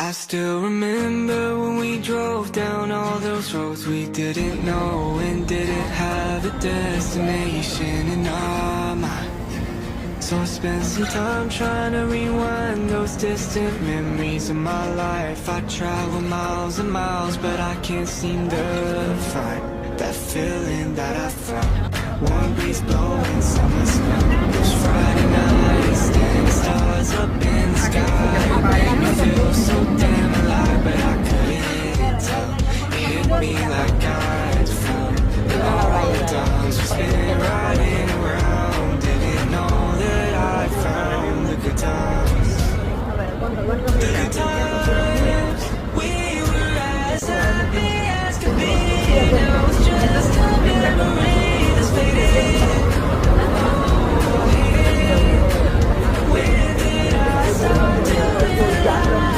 I still remember when we drove down all those roads we didn't know and didn't have a destination in our mind. So I spent some time trying to rewind those distant memories of my life. I travel miles and miles, but I can't seem to find that feeling that I found. Warm breeze blowing, summer smell. Those Friday nights, standing stars up in the sky, make me feel so